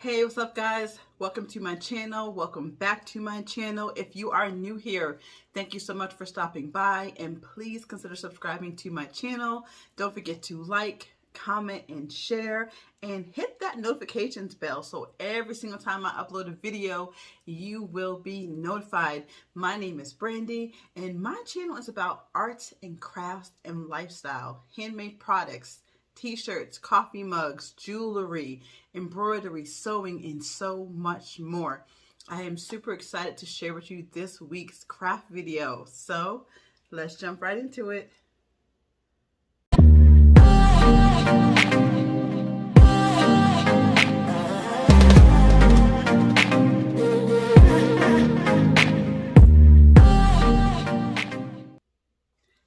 Hey, what's up guys? Welcome to my channel. Welcome back to my channel. If you are new here, thank you so much for stopping by, and please consider subscribing to my channel. Don't forget to like, comment, and share, and hit that notifications bell so every single time I upload a video, you will be notified. My name is Brandy, and my channel is about arts and crafts and lifestyle, handmade products, t-shirts, coffee mugs, jewelry, embroidery, sewing, and so much more. I am super excited to share with you this week's craft video. So let's jump right into it.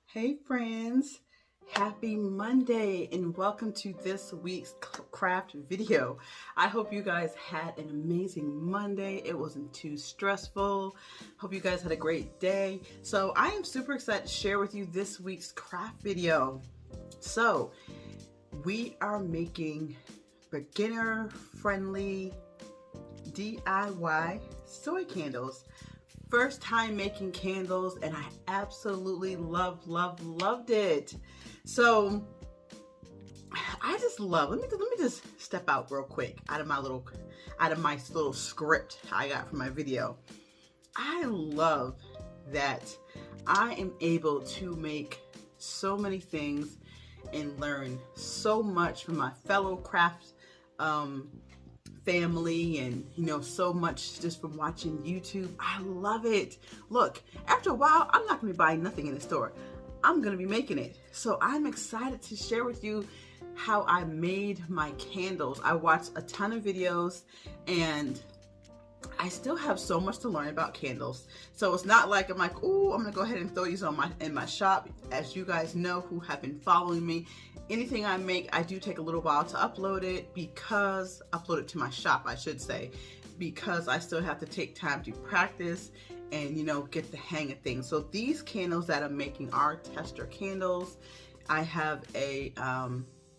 Hey friends, happy Monday and welcome to this week's craft video. I hope you guys had an amazing Monday. It wasn't too stressful. Hope you guys had a great day. So I am super excited to share with you this week's craft video. So we are making beginner friendly DIY soy candles. First time making candles, and I absolutely loved it. So I just love, let me just step out real quick out of my little script I got from my video. I love that I am able to make so many things and learn so much from my fellow craft family, and so much just from watching YouTube. I love it. Look, after a while I'm not going to be buying nothing in the store. I'm going to be making it. So I'm excited to share with you how I made my candles. I watched a ton of videos and I still have so much to learn about candles. So it's not like I'm like, oh, I'm gonna go ahead and throw these on in my shop. As you guys know who have been following me, anything I make, I do take a little while to upload it to my shop, I should say, because I still have to take time to practice and get the hang of things. So these candles that I'm making are tester candles. I have a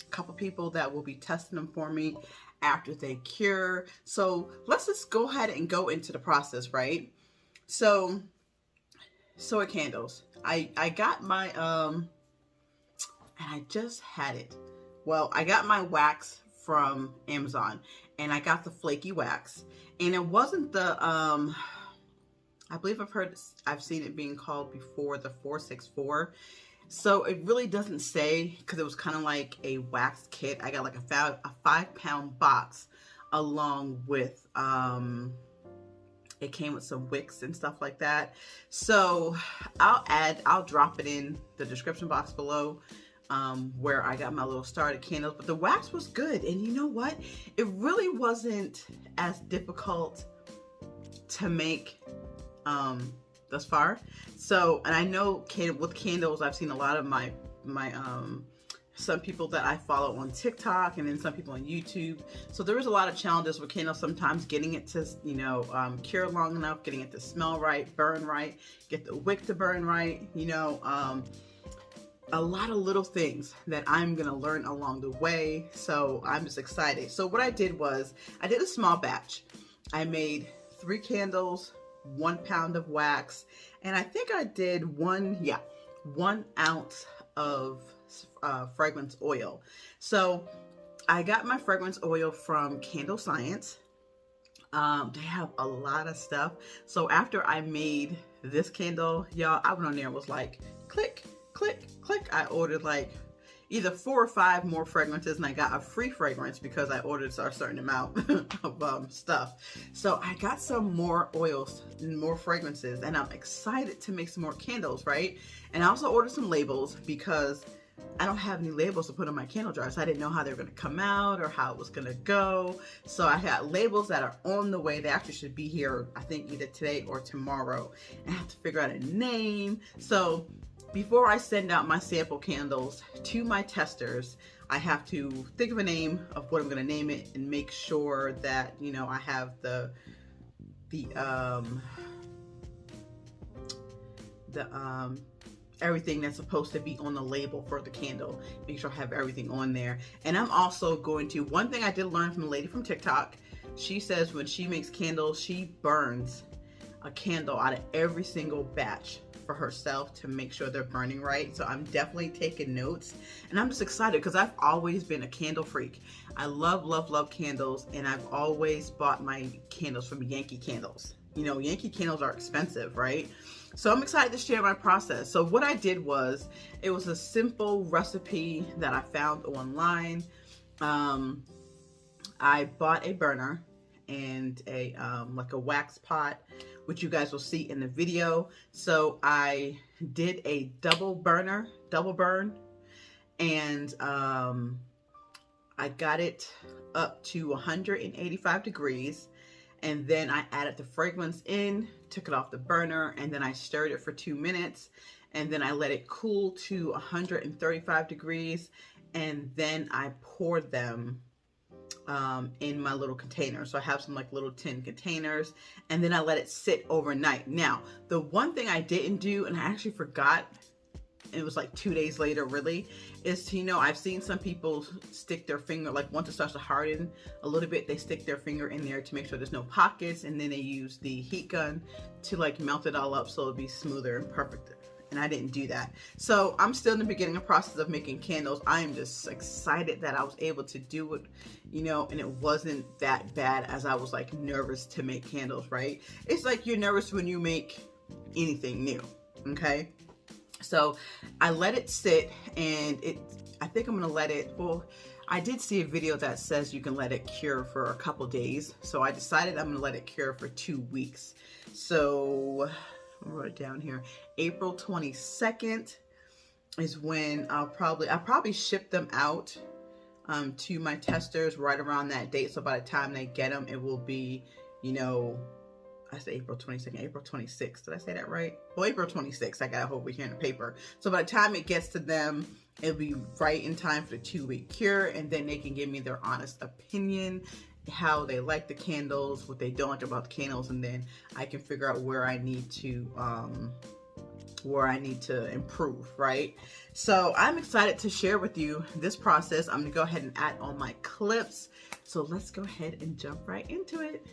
couple people that will be testing them for me after they cure. So let's just go ahead and go into the process, right? So soy candles. I got my and I just had it. Well, I got my wax from Amazon, and I got the flaky wax, and it wasn't the I believe I've seen it being called before the 464. So it really doesn't say, because it was kind of like a wax kit. I got like a 5-pound box along with, it came with some wicks and stuff like that. So I'll drop it in the description box below, where I got my little starter candles. But the wax was good. And you know what? It really wasn't as difficult to make, thus far. So, and I know with candles, I've seen a lot of my some people that I follow on TikTok, and then some people on YouTube. So there is a lot of challenges with candles, sometimes getting it to cure long enough, getting it to smell right, burn right, get the wick to burn right, a lot of little things that I'm gonna learn along the way. So I'm just excited. So what I did was I did a small batch. I made 3 candles, 1 pound of wax, and I think I did 1 ounce of fragrance oil. So I got my fragrance oil from Candle Science. They have a lot of stuff. So after I made this candle, y'all, I went on there and was like, click, click, click. I ordered like either 4 or 5 more fragrances, and I got a free fragrance because I ordered a certain amount of stuff. So I got some more oils and more fragrances, and I'm excited to make some more candles, right? And I also ordered some labels because I don't have any labels to put on my candle jars. I didn't know how they were going to come out or how it was going to go. So I had labels that are on the way. They actually should be here, I think, either today or tomorrow. And I have to figure out a name. So before I send out my sample candles to my testers, I have to think of a name of what I'm going to name it and make sure that, I have the everything that's supposed to be on the label for the candle. Make sure I have everything on there. And I'm also going to, one thing I did learn from a lady from TikTok, She says when she makes candles, she burns a candle out of every single batch for herself to make sure they're burning right. So I'm definitely taking notes, and I'm just excited because I've always been a candle freak. I love, love, love candles, and I've always bought my candles from Yankee Candles. You know, Yankee Candles are expensive, right? So I'm excited to share my process. So what I did was, it was a simple recipe that I found online. I bought a burner and a like a wax pot, which you guys will see in the video. So I did a double burn, and I got it up to 185 degrees. And then I added the fragrance in, took it off the burner, and then I stirred it for 2 minutes. And then I let it cool to 135 degrees. And then I poured them in my little container. So I have some like little tin containers, and then I let it sit overnight. Now, the one thing I didn't do, and I actually forgot, it was like 2 days later really, is to, you know, I've seen some people stick their finger, like once it starts to harden a little bit, they stick their finger in there to make sure there's no pockets, and then they use the heat gun to like melt it all up so it'll be smoother and perfect. And I didn't do that. So I'm still in the beginning process of making candles. I am just excited that I was able to do it, you know, and it wasn't that bad as I was like nervous to make candles, right? It's like you're nervous when you make anything new, okay? So I let it sit, and I think I'm gonna let it, well, I did see a video that says you can let it cure for a couple days. So I decided I'm gonna let it cure for 2 weeks. So I wrote it down here. April 22nd is when I'll probably ship them out to my testers right around that date. So by the time they get them, it will be, you know, I said April 22nd, April 26th. Did I say that right? Well, April 26th, I got it over here in the paper. So by the time it gets to them, it'll be right in time for the 2-week cure, and then they can give me their honest opinion, how they like the candles, what they don't like about the candles, and then I can figure out where I need to improve, right? So I'm excited to share with you this process. I'm gonna go ahead and add all my clips. So let's go ahead and jump right into it.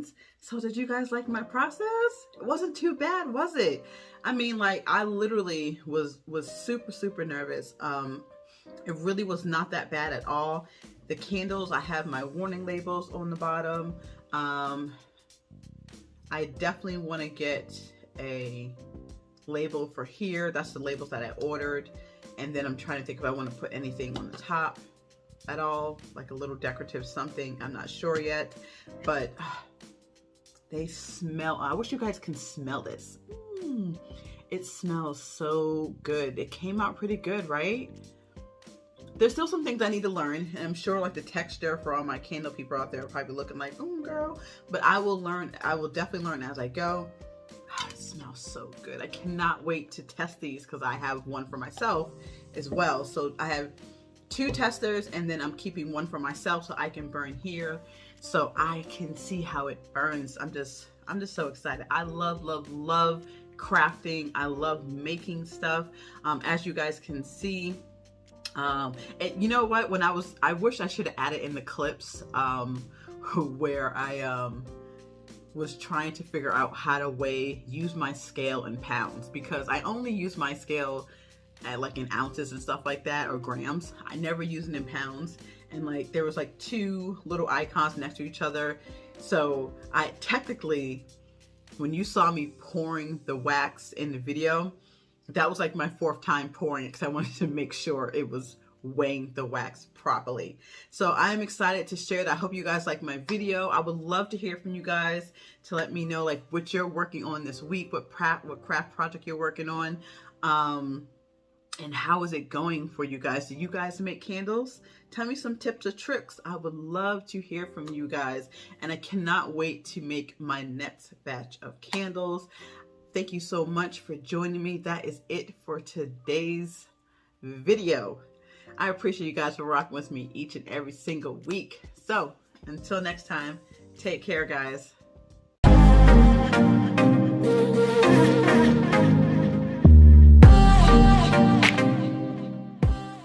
questions. So did you guys like my process? It wasn't too bad, was it? I mean, like, I literally was super nervous. It really was not that bad at all. The candles, I have my warning labels on the bottom. I definitely want to get a label for here. That's the labels that I ordered. And then I'm trying to think if I want to put anything on the top at all, like a little decorative something. I'm not sure yet, but they smell. I wish you guys can smell this. It smells so good. It came out pretty good, right? There's still some things I need to learn. And I'm sure like the texture for all my candle people out there are probably looking like, oh girl, but I will learn. I will definitely learn as I go. It smells so good. I cannot wait to test these because I have one for myself as well. So I have 2 testers and then I'm keeping one for myself so I can burn here so I can see how it burns. I'm just so excited. I love crafting. I love making stuff. As you guys can see, and you know what, I wish I should have added in the clips where I was trying to figure out how to use my scale in pounds, because I only use my scale at like in ounces and stuff like that, or grams. I never use it in pounds. And like there was like 2 little icons next to each other. So I technically, when you saw me pouring the wax in the video, that was like my 4th time pouring it because I wanted to make sure it was weighing the wax properly. So I'm excited to share that. I hope you guys like my video. I would love to hear from you guys to let me know like what you're working on this week, what craft project you're working on, and how is it going for you guys? Do you guys make candles? Tell me some tips or tricks. I would love to hear from you guys, and I cannot wait to make my next batch of candles. Thank you so much for joining me. That is it for today's video. I appreciate you guys for rocking with me each and every single week. So until next time, take care, guys.